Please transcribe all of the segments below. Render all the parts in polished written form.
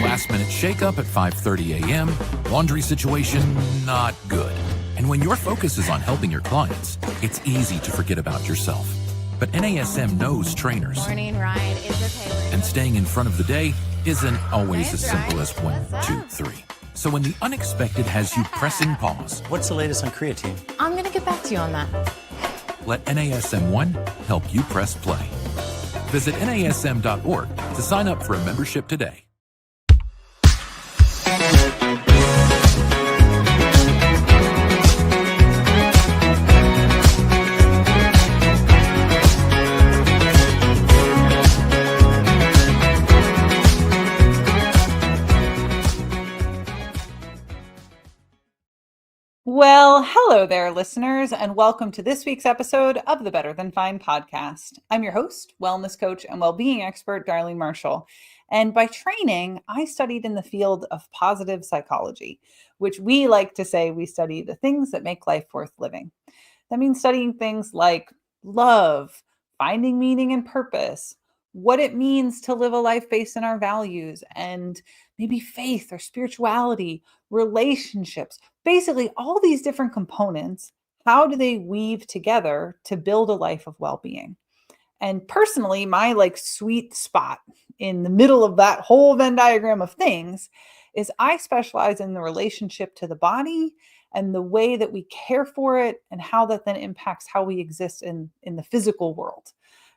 Last minute shakeup at 5:30 a.m., laundry situation not good. And when your focus is on helping your clients, it's easy to forget about yourself. But NASM knows trainers. Morning ride is okay. And staying in front of the day isn't always as simple as 1, 2, 3. So when the unexpected has you pressing pause, What's the latest on creatine? I'm going to get back to you on that. let NASM1 help you press play. Visit NASM.org to sign up for a membership today. Well, hello there, listeners, and welcome to this week's episode of the Better Than Fine podcast. I'm your host, wellness coach, and well-being expert, Darlene Marshall. And by training, I studied in the field of positive psychology, which we like to say we study the things that make life worth living. That means studying things like love, finding meaning and purpose, what it means to live a life based on our values, and maybe faith or spirituality, relationships. Basically, all these different components, how do they weave together to build a life of well-being? And personally, my sweet spot in the middle of that whole Venn diagram of things is I specialize in the relationship to the body and the way that we care for it and how that then impacts how we exist in the physical world,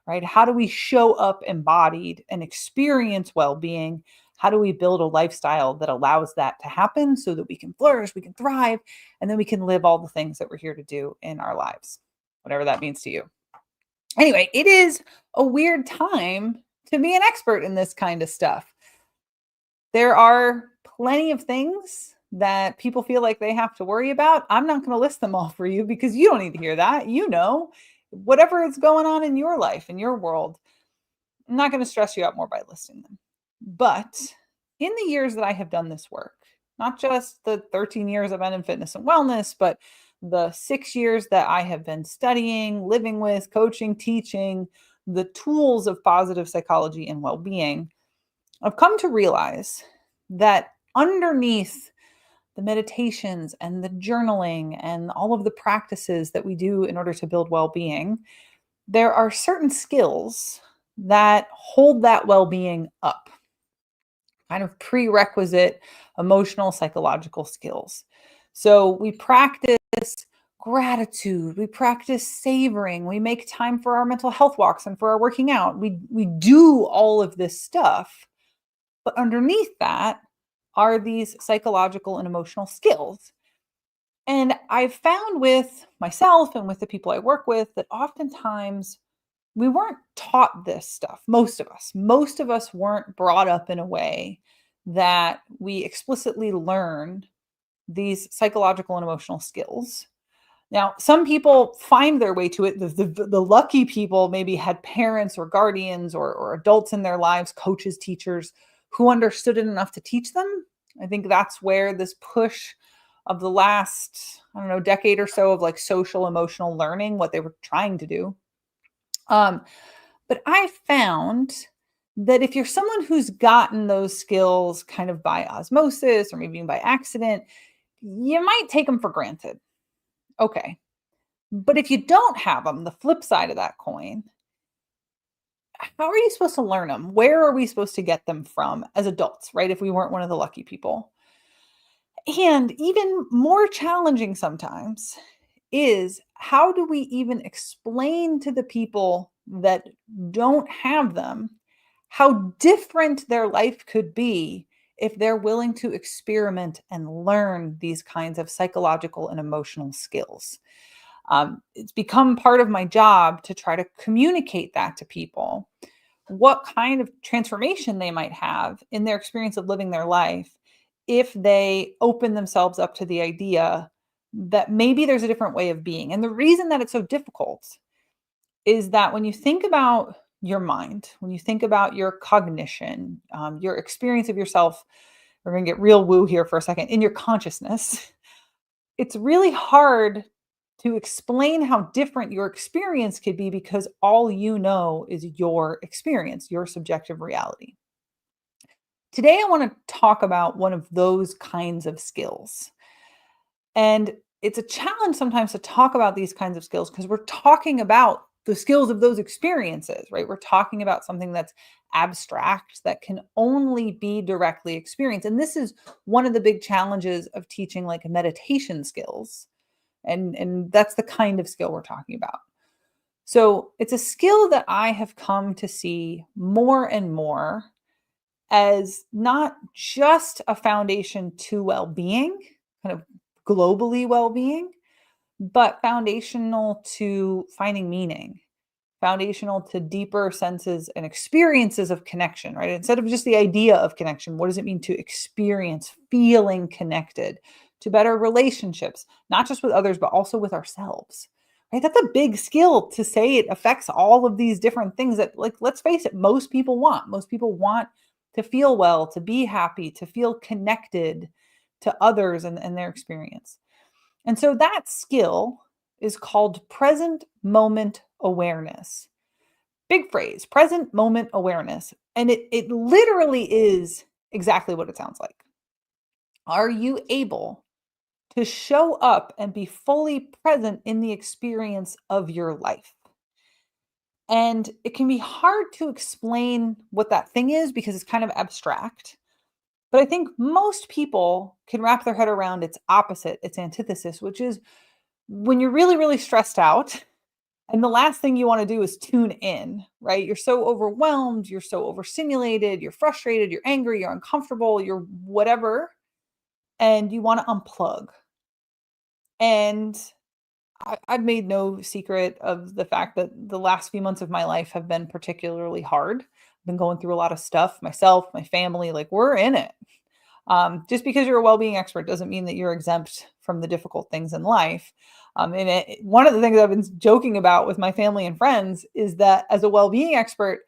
right? How do we show up embodied and experience well-being? How do we build a lifestyle that allows that to happen so that we can flourish, we can thrive, and then we can live all the things that we're here to do in our lives, whatever that means to you. Anyway, it is a weird time to be an expert in this kind of stuff. There are plenty of things that people feel like they have to worry about. I'm not going to list them all for you because you don't need to hear that. You know, whatever is going on in your life, in your world, I'm not going to stress you out more by listing them. But in the years that I have done this work, not just the 13 years I've been in fitness and wellness, but the 6 years that I have been studying, living with, coaching, teaching the tools of positive psychology and well-being, I've come to realize that underneath the meditations and the journaling and all of the practices that we do in order to build well-being, there are certain skills that hold that well-being up. Kind of prerequisite emotional, psychological skills. So we practice gratitude, we practice savoring, we make time for our mental health walks and for our working out. We do all of this stuff, but underneath that are these psychological and emotional skills. And I've found with myself and with the people I work with that oftentimes we weren't taught this stuff. Most of us weren't brought up in a way that we explicitly learn these psychological and emotional skills. Now, some people find their way to it. The lucky people maybe had parents or guardians or adults in their lives, coaches, teachers, who understood it enough to teach them. I think that's where this push of the last, decade or so of social emotional learning, what they were trying to do. But I found that if you're someone who's gotten those skills kind of by osmosis or maybe even by accident, you might take them for granted. Okay. But if you don't have them, the flip side of that coin, how are you supposed to learn them? Where are we supposed to get them from as adults, right? If we weren't one of the lucky people. And even more challenging sometimes is how do we even explain to the people that don't have them how different their life could be if they're willing to experiment and learn these kinds of psychological and emotional skills. It's become part of my job to try to communicate that to people, what kind of transformation they might have in their experience of living their life if they open themselves up to the idea that maybe there's a different way of being. And the reason that it's so difficult is that when you think about your mind, when you think about your cognition, your experience of yourself, we're going to get real woo here for a second, in your consciousness, it's really hard to explain how different your experience could be because all you know is your experience, your subjective reality. Today, I want to talk about one of those kinds of skills. And it's a challenge sometimes to talk about these kinds of skills because we're talking about the skills of those experiences, right? We're talking about something that's abstract that can only be directly experienced. And this is one of the big challenges of teaching like meditation skills. And that's the kind of skill we're talking about. So it's a skill that I have come to see more and more as not just a foundation to well-being, kind of globally well-being, but foundational to finding meaning, foundational to deeper senses and experiences of connection, right? Instead of just the idea of connection, what does it mean to experience feeling connected, to better relationships, not just with others, but also with ourselves? Right? That's a big skill to say it affects all of these different things that, like, let's face it, most people want. Most people want to feel well, to be happy, to feel connected to others and their experience. And so that skill is called present moment awareness. Big phrase, present moment awareness. And it literally is exactly what it sounds like. Are you able to show up and be fully present in the experience of your life? And it can be hard to explain what that thing is because it's kind of abstract. But I think most people can wrap their head around its opposite, its antithesis, which is when you're really, really stressed out. And the last thing you want to do is tune in, right? You're so overwhelmed, you're so overstimulated, you're frustrated, you're angry, you're uncomfortable, you're whatever, and you want to unplug. And I've made no secret of the fact that the last few months of my life have been particularly hard. I've been going through a lot of stuff, myself, my family, like we're in it. Just because you're a well-being expert doesn't mean that you're exempt from the difficult things in life. One of the things I've been joking about with my family and friends is that as a well-being expert,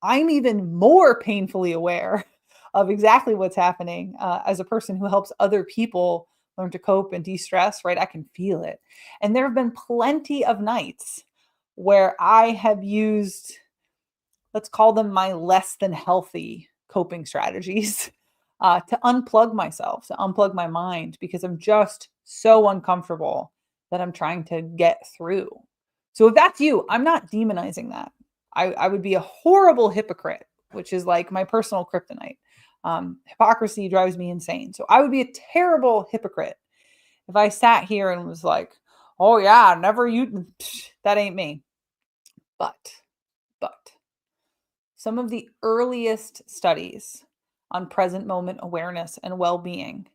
I'm even more painfully aware of exactly what's happening as a person who helps other people learn to cope and de-stress, right? I can feel it. And there have been plenty of nights where I have used, let's call them my less than healthy coping strategies to unplug myself, to unplug my mind, because I'm just so uncomfortable that I'm trying to get through. So if that's you, I'm not demonizing that. I would be a horrible hypocrite, which is like my personal kryptonite. Hypocrisy drives me insane. So I would be a terrible hypocrite if I sat here and was like, oh yeah, never you, that ain't me. But some of the earliest studies on present moment awareness and well-being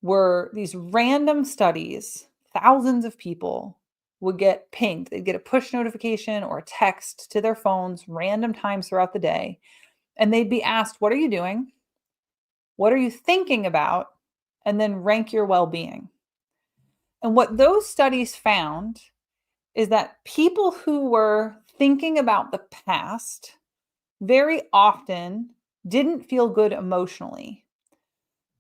were these random studies. Thousands of people would get pinged. They'd get a push notification or a text to their phones random times throughout the day. And they'd be asked, what are you doing? What are you thinking about? And then rank your well-being. And what those studies found is that people who were thinking about the past very often didn't feel good emotionally.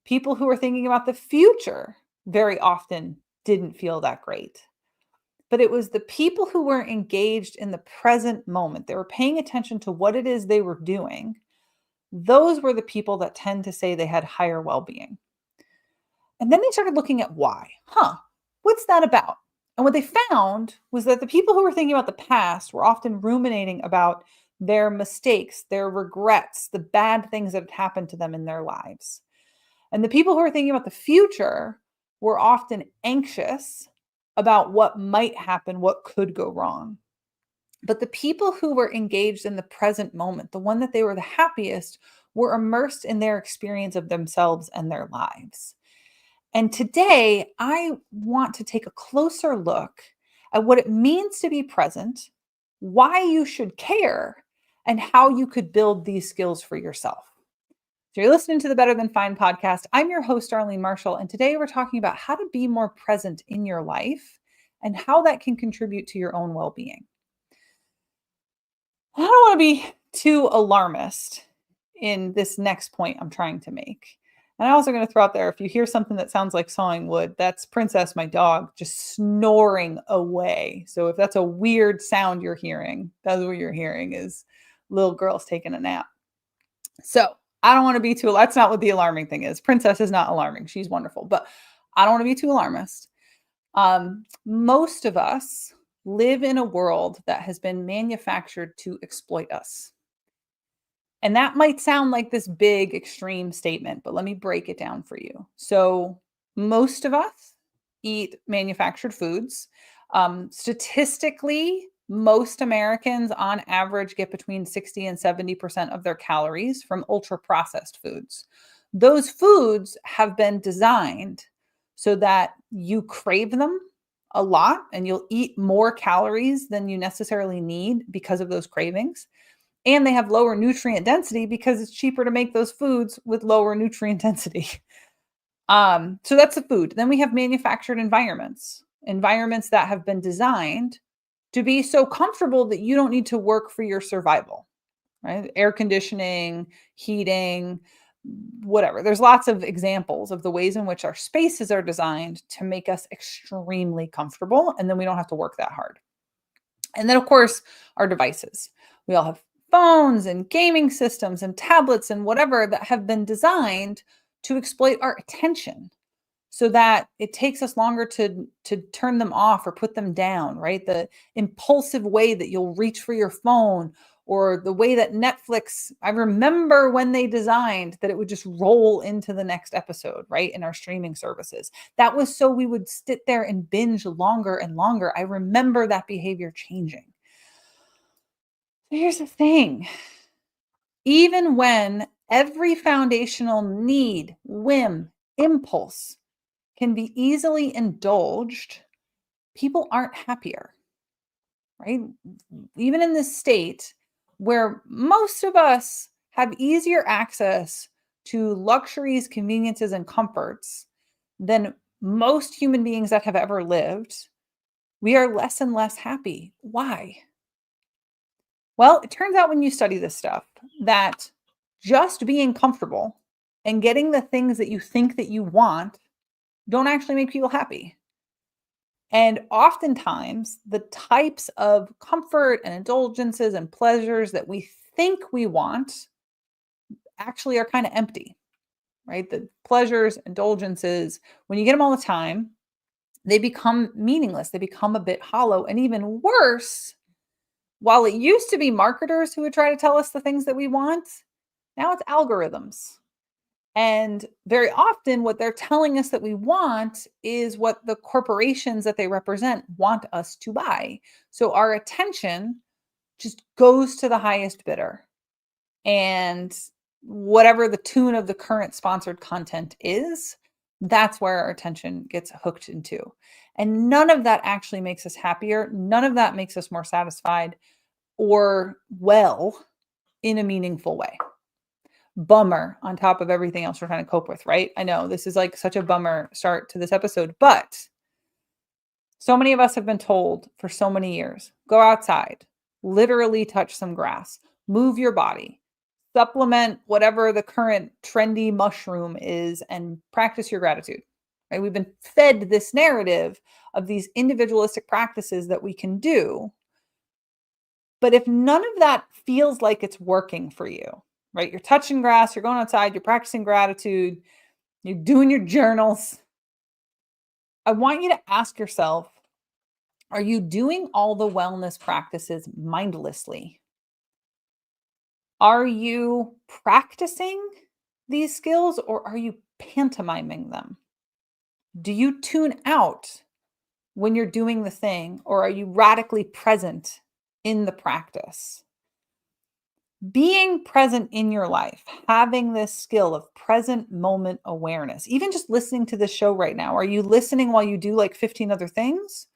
People who were thinking about the future very often didn't feel that great. But it was the people who were engaged in the present moment. They were paying attention to what it is they were doing. Those were the people that tend to say they had higher well-being. And then they started looking at why. What's that about? And what they found was that the people who were thinking about the past were often ruminating about their mistakes, their regrets, the bad things that had happened to them in their lives. And the people who were thinking about the future were often anxious about what might happen, what could go wrong. But the people who were engaged in the present moment, the one that they were the happiest, were immersed in their experience of themselves and their lives. And today, I want to take a closer look at what it means to be present, why you should care, and how you could build these skills for yourself. So you're listening to the Better Than Fine podcast. I'm your host, Darlene Marshall, and today we're talking about how to be more present in your life and how that can contribute to your own well-being. I don't want to be too alarmist in this next point I'm trying to make. And I'm also going to throw out there, if you hear something that sounds like sawing wood, that's Princess, my dog, just snoring away. So if that's a weird sound you're hearing, that's what you're hearing is little girls taking a nap. So I don't want to be too, that's not what the alarming thing is. Princess is not alarming. She's wonderful, but I don't want to be too alarmist. Most of us live in a world that has been manufactured to exploit us. And that might sound like this big extreme statement, but let me break it down for you. So most of us eat manufactured foods. Statistically, most Americans on average get between 60 and 70% of their calories from ultra processed foods. Those foods have been designed so that you crave them a lot and you'll eat more calories than you necessarily need because of those cravings. And they have lower nutrient density because it's cheaper to make those foods with lower nutrient density. So that's the food. Then we have manufactured environments that have been designed to be so comfortable that you don't need to work for your survival, right? Air conditioning, heating, whatever. There's lots of examples of the ways in which our spaces are designed to make us extremely comfortable, and then we don't have to work that hard. And then, of course, our devices. We all have phones and gaming systems and tablets and whatever that have been designed to exploit our attention so that it takes us longer to turn them off or put them down, right? The impulsive way that you'll reach for your phone, or the way that Netflix, I remember when they designed that it would just roll into the next episode, right? In our streaming services. That was so we would sit there and binge longer and longer. I remember that behavior changing. Here's the thing. Even when every foundational need, whim, impulse can be easily indulged, people aren't happier, right? Even in this state where most of us have easier access to luxuries, conveniences, and comforts than most human beings that have ever lived, we are less and less happy. Why? Well, it turns out when you study this stuff that just being comfortable and getting the things that you think that you want don't actually make people happy. And oftentimes, the types of comfort and indulgences and pleasures that we think we want actually are kind of empty, right? The pleasures, indulgences, when you get them all the time, they become meaningless. They become a bit hollow. And even worse, while it used to be marketers who would try to tell us the things that we want, now it's algorithms. And very often what they're telling us that we want is what the corporations that they represent want us to buy. So our attention just goes to the highest bidder. And whatever the tune of the current sponsored content is, that's where our attention gets hooked into. And none of that actually makes us happier. None of that makes us more satisfied or well in a meaningful way. Bummer on top of everything else we're trying to cope with, right? I know this is like such a bummer start to this episode, but so many of us have been told for so many years, go outside, literally touch some grass, move your body, supplement whatever the current trendy mushroom is, and practice your gratitude, right? We've been fed this narrative of these individualistic practices that we can do. But if none of that feels like it's working for you, right? You're touching grass, you're going outside, you're practicing gratitude, you're doing your journals. I want you to ask yourself, are you doing all the wellness practices mindlessly? Are you practicing these skills or are you pantomiming them? Do you tune out when you're doing the thing, or are you radically present in the practice? Being present in your life, having this skill of present moment awareness, even just listening to this show right now, are you listening while you do like 15 other things?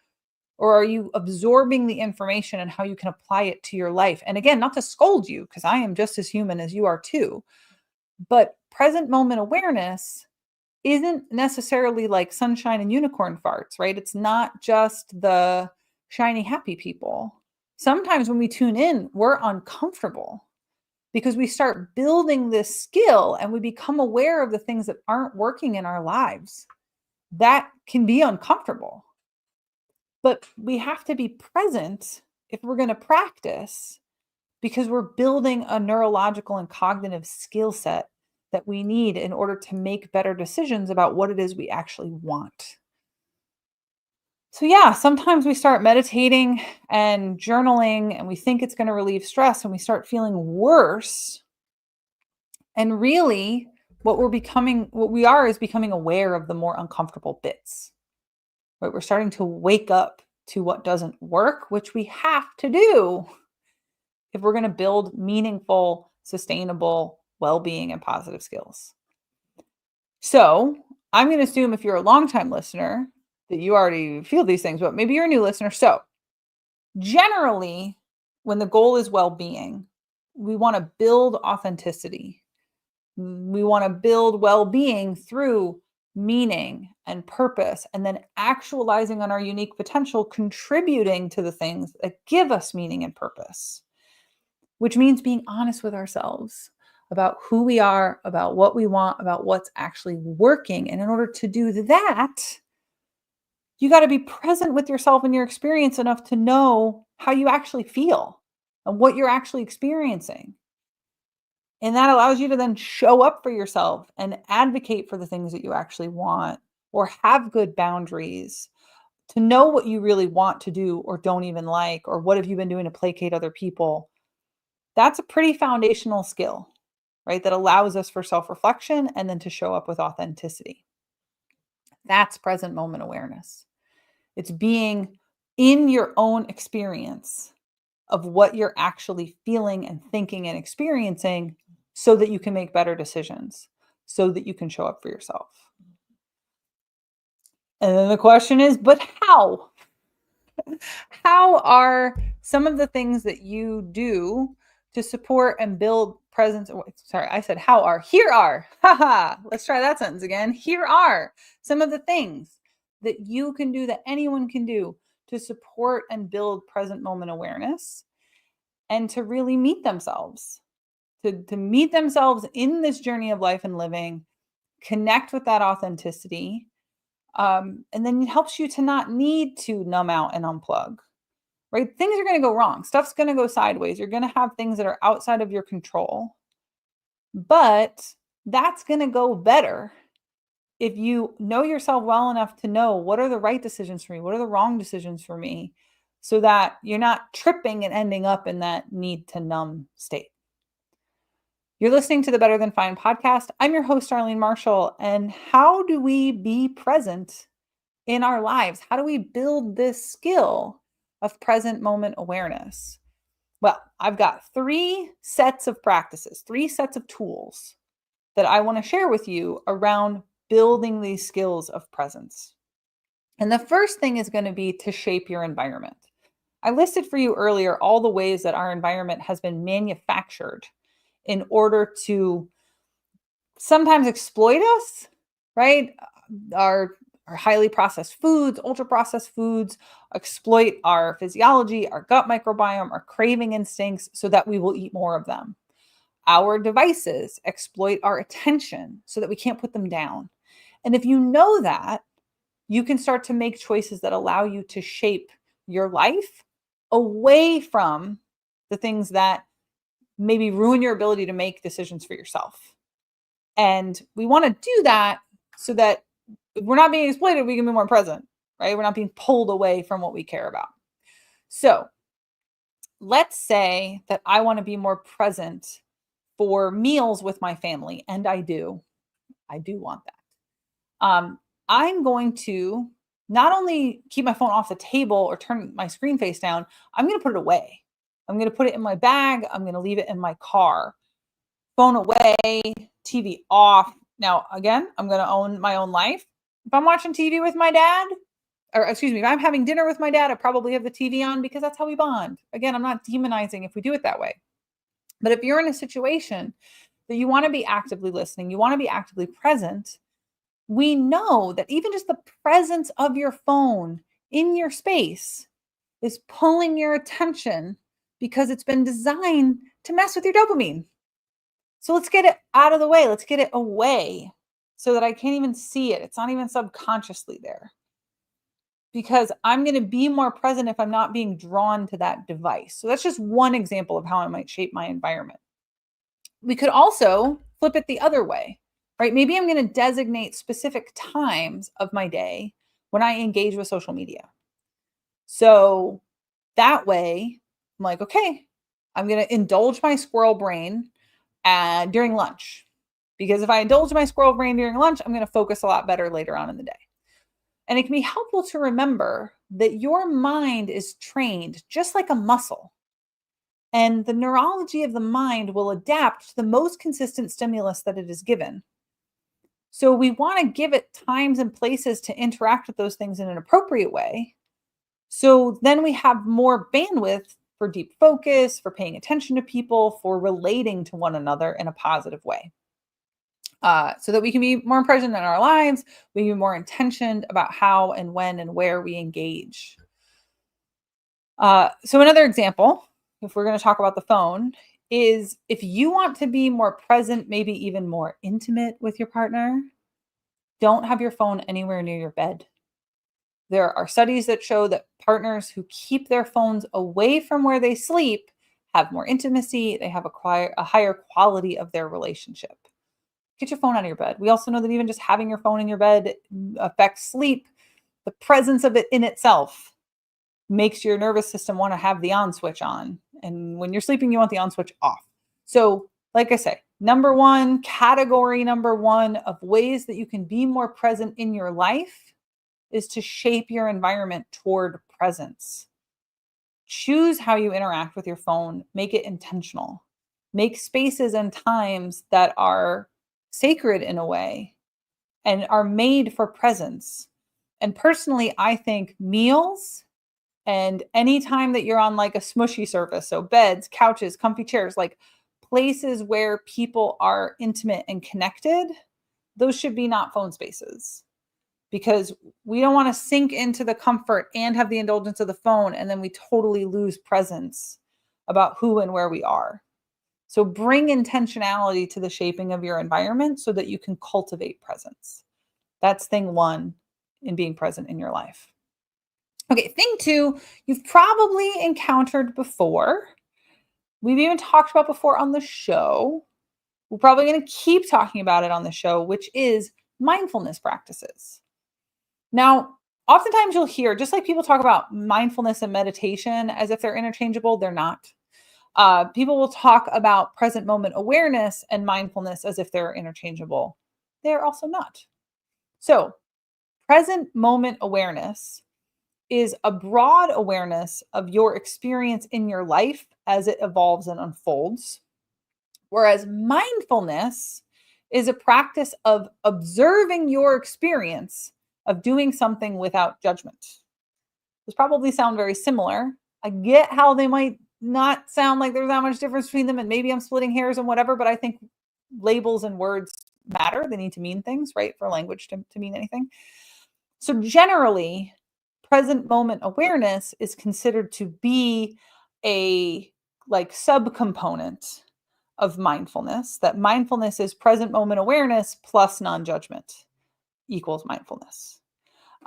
Or are you absorbing the information and how you can apply it to your life? And again, not to scold you, because I am just as human as you are too. But present moment awareness isn't necessarily like sunshine and unicorn farts, right? It's not just the shiny, happy people. Sometimes when we tune in, we're uncomfortable because we start building this skill and we become aware of the things that aren't working in our lives. That can be uncomfortable. But we have to be present if we're going to practice, because we're building a neurological and cognitive skill set that we need in order to make better decisions about what it is we actually want. So yeah, sometimes we start meditating and journaling and we think it's going to relieve stress and we start feeling worse. And really what we are is becoming aware of the more uncomfortable bits. Right? We're starting to wake up to what doesn't work, which we have to do if we're going to build meaningful, sustainable well-being and positive skills. So I'm going to assume if you're a longtime listener that you already feel these things, but maybe you're a new listener. So generally, when the goal is well-being, we want to build authenticity. We want to build well-being through meaning and purpose, and then actualizing on our unique potential, contributing to the things that give us meaning and purpose, which means being honest with ourselves about who we are, about what we want, about what's actually working. And in order to do that, you got to be present with yourself and your experience enough to know how you actually feel and what you're actually experiencing. And that allows you to then show up for yourself and advocate for the things that you actually want, or have good boundaries, to know what you really want to do or don't even like, or what have you been doing to placate other people. That's a pretty foundational skill, right? That allows us for self-reflection and then to show up with authenticity. That's present moment awareness. It's being in your own experience of what you're actually feeling and thinking and experiencing, so that you can make better decisions, so that you can show up for yourself. And then the question is, but how? How are some of the things that you do to support and build presence? Sorry, I said how are. Here are. Haha. Let's try that sentence again. Here are some of the things that you can do, that anyone can do, to support and build present moment awareness and to really meet themselves. To meet themselves in this journey of life and living, connect with that authenticity, and then it helps you to not need to numb out and unplug, right? Things are going to go wrong. Stuff's going to go sideways. You're going to have things that are outside of your control, but that's going to go better if you know yourself well enough to know what are the right decisions for me, what are the wrong decisions for me, so that you're not tripping and ending up in that need to numb state. You're listening to the Better Than Fine podcast. I'm your host, Darlene Marshall. And how do we be present in our lives? How do we build this skill of present moment awareness? Well, I've got 3 sets of practices, 3 sets of tools that I want to share with you around building these skills of presence. And the first thing is going to be to shape your environment. I listed for you earlier all the ways that our environment has been manufactured in order to sometimes exploit us, right? Our highly processed foods, ultra processed foods, exploit our physiology, our gut microbiome, our craving instincts, so that we will eat more of them. Our devices exploit our attention so that we can't put them down. And if you know that, you can start to make choices that allow you to shape your life away from the things that maybe ruin your ability to make decisions for yourself. And we want to do that so that if we're not being exploited, we can be more present, right? We're not being pulled away from what we care about. So let's say that I want to be more present for meals with my family, and I do want that. I'm going to not only keep my phone off the table or turn my screen face down, I'm going to put it away. I'm going to put it in my bag. I'm going to leave it in my car. Phone away, TV off. Now, again, I'm going to own my own life. If I'm watching TV with my dad, if I'm having dinner with my dad, I probably have the TV on because that's how we bond. Again, I'm not demonizing if we do it that way. But if you're in a situation that you want to be actively listening, you want to be actively present, we know that even just the presence of your phone in your space is pulling your attention because it's been designed to mess with your dopamine. So let's get it out of the way. Let's get it away so that I can't even see it. It's not even subconsciously there. Because I'm going to be more present if I'm not being drawn to that device. So that's just one example of how I might shape my environment. We could also flip it the other way, right? Maybe I'm going to designate specific times of my day when I engage with social media. So that way, I'm like, okay, I'm going to indulge my squirrel brain during lunch. Because if I indulge my squirrel brain during lunch, I'm going to focus a lot better later on in the day. And it can be helpful to remember that your mind is trained just like a muscle. And the neurology of the mind will adapt to the most consistent stimulus that it is given. So we want to give it times and places to interact with those things in an appropriate way. So then we have more bandwidth for deep focus, for paying attention to people, for relating to one another in a positive way. So that we can be more present in our lives, we can be more intentioned about how and when and where we engage. So another example, if we're going to talk about the phone, is if you want to be more present, maybe even more intimate with your partner, don't have your phone anywhere near your bed. There are studies that show that partners who keep their phones away from where they sleep have more intimacy, they have a higher quality of their relationship. Get your phone out of your bed. We also know that even just having your phone in your bed affects sleep. The presence of it in itself makes your nervous system want to have the on switch on. And when you're sleeping, you want the on switch off. So, like I say, category number one of ways that you can be more present in your life is to shape your environment toward presence. Choose how you interact with your phone, make it intentional. Make spaces and times that are sacred in a way and are made for presence. And personally, I think meals and any time that you're on like a smushy surface, so beds, couches, comfy chairs, like places where people are intimate and connected, those should be not phone spaces, because we don't want to sink into the comfort and have the indulgence of the phone and then we totally lose presence about who and where we are. So bring intentionality to the shaping of your environment so that you can cultivate presence. That's thing one in being present in your life. Okay, thing two, you've probably encountered before. We've even talked about before on the show. We're probably going to keep talking about it on the show, which is mindfulness practices. Now, oftentimes you'll hear, just like people talk about mindfulness and meditation as if they're interchangeable, they're not. People will talk about present moment awareness and mindfulness as if they're interchangeable. They're also not. So, present moment awareness is a broad awareness of your experience in your life as it evolves and unfolds. Whereas mindfulness is a practice of observing your experience of doing something without judgment. Those probably sound very similar. I get how they might not sound like there's that much difference between them, and maybe I'm splitting hairs and whatever, but I think labels and words matter. They need to mean things, right? For language to mean anything. So generally, present moment awareness is considered to be a like subcomponent of mindfulness, that mindfulness is present moment awareness plus non-judgment equals mindfulness.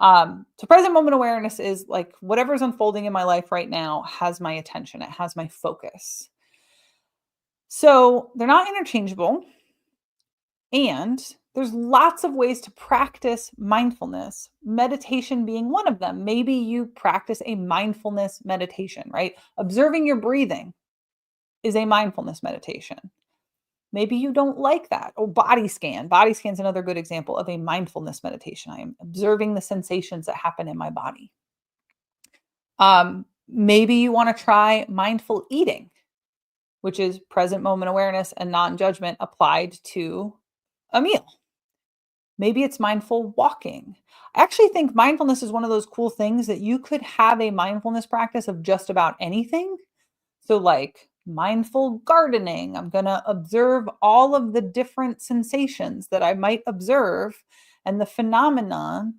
So present moment awareness is like whatever's unfolding in my life right now has my attention. It has my focus. So they're not interchangeable. And there's lots of ways to practice mindfulness, meditation being one of them. Maybe you practice a mindfulness meditation, right? Observing your breathing is a mindfulness meditation. Maybe you don't like that. Or body scan. Body scan is another good example of a mindfulness meditation. I am observing the sensations that happen in my body. Maybe you want to try mindful eating, which is present moment awareness and non-judgment applied to a meal. Maybe it's mindful walking. I actually think mindfulness is one of those cool things that you could have a mindfulness practice of just about anything. So like mindful gardening, I'm going to observe all of the different sensations that I might observe and the phenomenon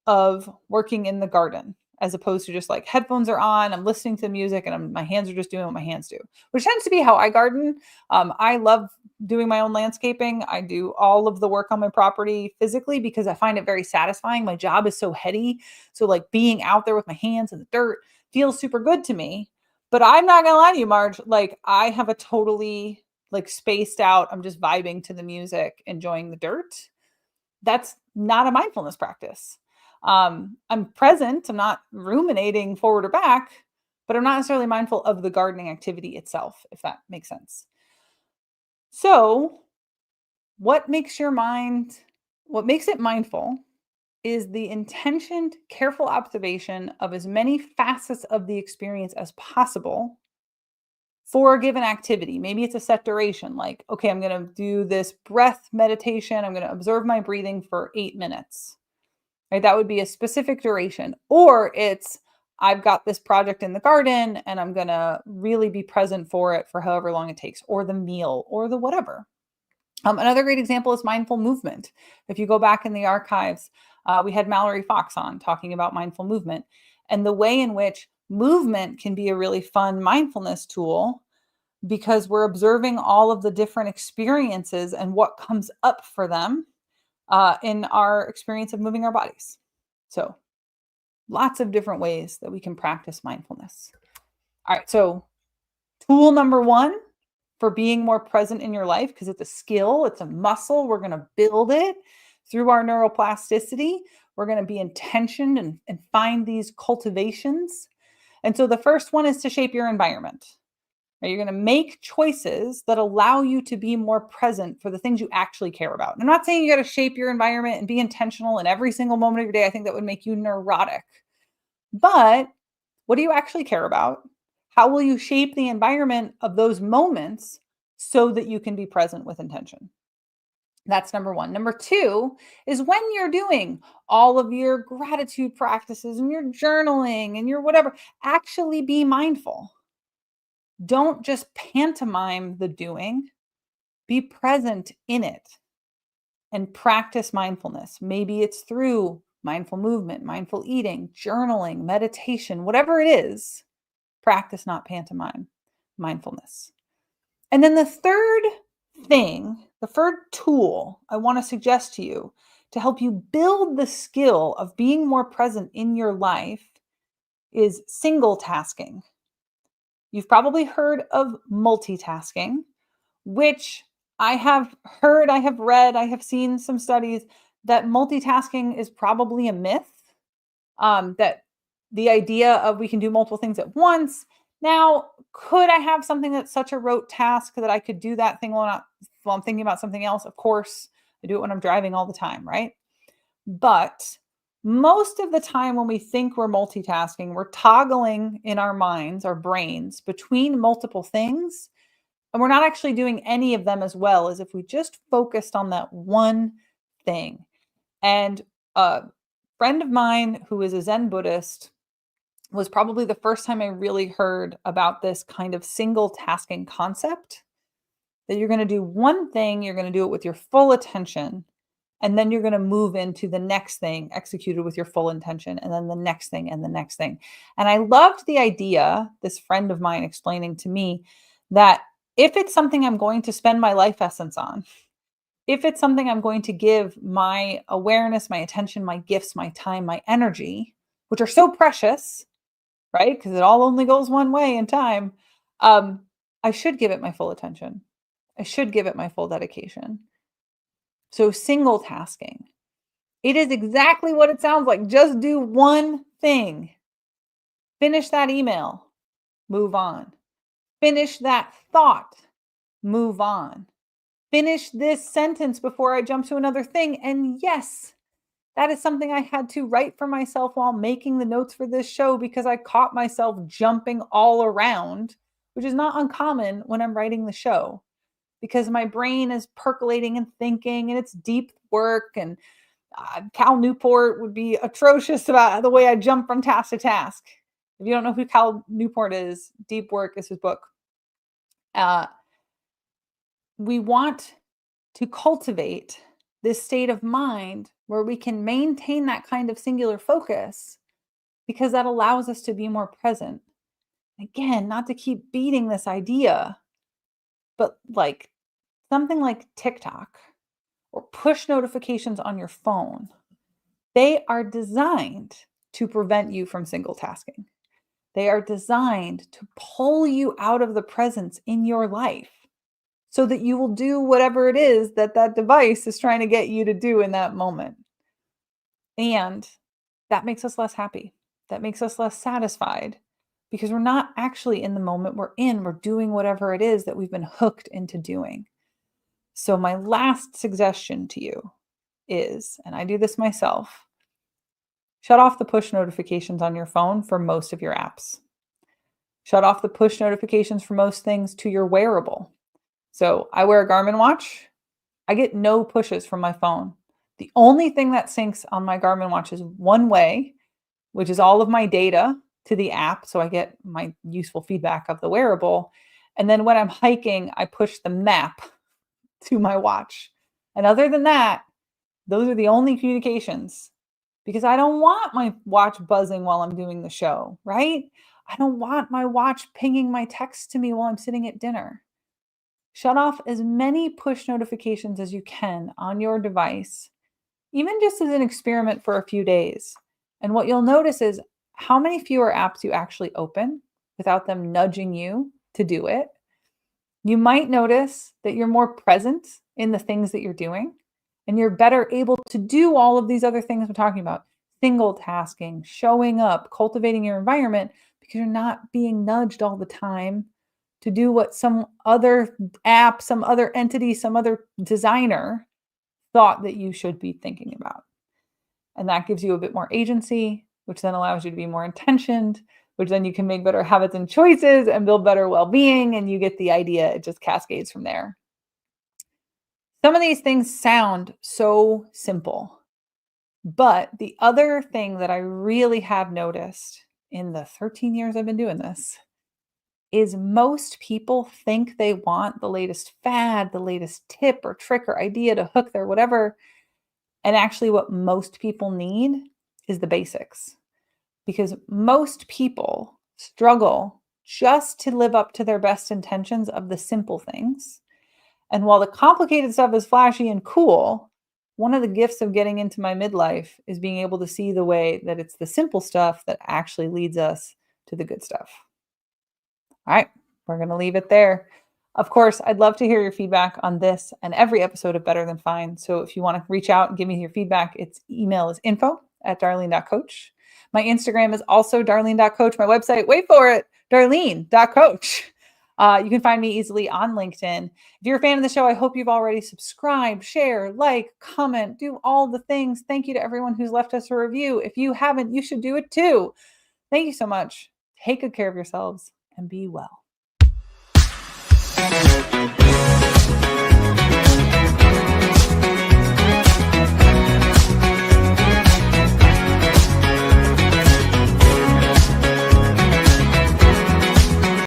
of working in the garden, as opposed to just like headphones are on, I'm listening to music and my hands are just doing what my hands do, which tends to be how I garden. I love doing my own landscaping. I do all of the work on my property physically because I find it very satisfying. My job is so heady. So like being out there with my hands in the dirt feels super good to me. But I'm not going to lie to you, Marge, like I have a totally like spaced out, I'm just vibing to the music, enjoying the dirt. That's not a mindfulness practice. I'm present, I'm not ruminating forward or back, but I'm not necessarily mindful of the gardening activity itself, if that makes sense. So, what makes it mindful is the intentioned, careful observation of as many facets of the experience as possible for a given activity. Maybe it's a set duration, like, okay, I'm going to do this breath meditation. I'm going to observe my breathing for 8 minutes. Right? That would be a specific duration. Or it's, I've got this project in the garden and I'm going to really be present for it for however long it takes, or the meal, or the whatever. Another great example is mindful movement. If you go back in the archives, we had Mallory Fox on talking about mindful movement and the way in which movement can be a really fun mindfulness tool, because we're observing all of the different experiences and what comes up for them in our experience of moving our bodies. So lots of different ways that we can practice mindfulness. All right, so tool number 1 for being more present in your life, because it's a skill, it's a muscle, we're going to build it through our neuroplasticity. We're going to be intentioned and find these cultivations. And so the first one is to shape your environment. You're going to make choices that allow you to be more present for the things you actually care about. And I'm not saying you got to shape your environment and be intentional in every single moment of your day. I think that would make you neurotic. But what do you actually care about? How will you shape the environment of those moments so that you can be present with intention? That's number 1. Number 2 is when you're doing all of your gratitude practices and your journaling and your whatever, actually be mindful. Don't just pantomime the doing, be present in it and practice mindfulness. Maybe it's through mindful movement, mindful eating, journaling, meditation, whatever it is, practice, not pantomime, mindfulness. And then the third tool I want to suggest to you to help you build the skill of being more present in your life is single tasking. You've probably heard of multitasking, which I have heard, I have read, I have seen some studies that multitasking is probably a myth. That the idea of we can do multiple things at once. Now, could I have something that's such a rote task that I could do that thing while I'm thinking about something else? Of course, I do it when I'm driving all the time, right? But most of the time when we think we're multitasking, we're toggling in our minds, our brains, between multiple things. And we're not actually doing any of them as well as if we just focused on that one thing. And a friend of mine who is a Zen Buddhist was probably the first time I really heard about this kind of single tasking concept, that you're going to do one thing, you're going to do it with your full attention, and then you're going to move into the next thing executed with your full intention, and then the next thing and the next thing. And I loved the idea, this friend of mine explaining to me, that if it's something I'm going to spend my life essence on, if it's something I'm going to give my awareness, my attention, my gifts, my time, my energy, which are so precious, right? Because it all only goes one way in time. I should give it my full attention. I should give it my full dedication. So single tasking. It is exactly what it sounds like. Just do one thing. Finish that email. Move on. Finish that thought. Move on. Finish this sentence before I jump to another thing. And yes, that is something I had to write for myself while making the notes for this show, because I caught myself jumping all around, which is not uncommon when I'm writing the show, because my brain is percolating and thinking, and it's deep work. And Cal Newport would be atrocious about the way I jump from task to task. If you don't know who Cal Newport is, Deep Work is his book. We want to cultivate this state of mind where we can maintain that kind of singular focus, because that allows us to be more present. Again, not to keep beating this idea, but like something like TikTok or push notifications on your phone, they are designed to prevent you from single tasking. They are designed to pull you out of the presence in your life so that you will do whatever it is that that device is trying to get you to do in that moment. And that makes us less happy. That makes us less satisfied because we're not actually in the moment we're in. We're doing whatever it is that we've been hooked into doing. So, my last suggestion to you is, and I do this myself, shut off the push notifications on your phone for most of your apps. Shut off the push notifications for most things to your wearable. So, I wear a Garmin watch. I get no pushes from my phone. The only thing that syncs on my Garmin watch is one way, which is all of my data to the app. So I get my useful feedback of the wearable. And then when I'm hiking, I push the map to my watch. And other than that, those are the only communications because I don't want my watch buzzing while I'm doing the show, right? I don't want my watch pinging my text to me while I'm sitting at dinner. Shut off as many push notifications as you can on your device, even just as an experiment for a few days. And what you'll notice is how many fewer apps you actually open without them nudging you to do it. You might notice that you're more present in the things that you're doing, and you're better able to do all of these other things we're talking about: single tasking, showing up, cultivating your environment, because you're not being nudged all the time to do what some other app, some other entity, some other designer thought that you should be thinking about. And that gives you a bit more agency, which then allows you to be more intentioned, which then you can make better habits and choices and build better well-being. And you get the idea. It just cascades from there. Some of these things sound so simple, but the other thing that I really have noticed in the 13 years I've been doing this is most people think they want the latest fad, the latest tip or trick or idea to hook their whatever. And actually what most people need is the basics, because most people struggle just to live up to their best intentions of the simple things. And while the complicated stuff is flashy and cool, one of the gifts of getting into my midlife is being able to see the way that it's the simple stuff that actually leads us to the good stuff. All right, we're going to leave it there. Of course, I'd love to hear your feedback on this and every episode of Better Than Fine. So if you want to reach out and give me your feedback, its email is info@darlene.coach. My Instagram is also darlene.coach. My website, wait for it, darlene.coach. You can find me easily on LinkedIn. If you're a fan of the show, I hope you've already subscribed, share, like, comment, do all the things. Thank you to everyone who's left us a review. If you haven't, you should do it too. Thank you so much. Take good care of yourselves and be well.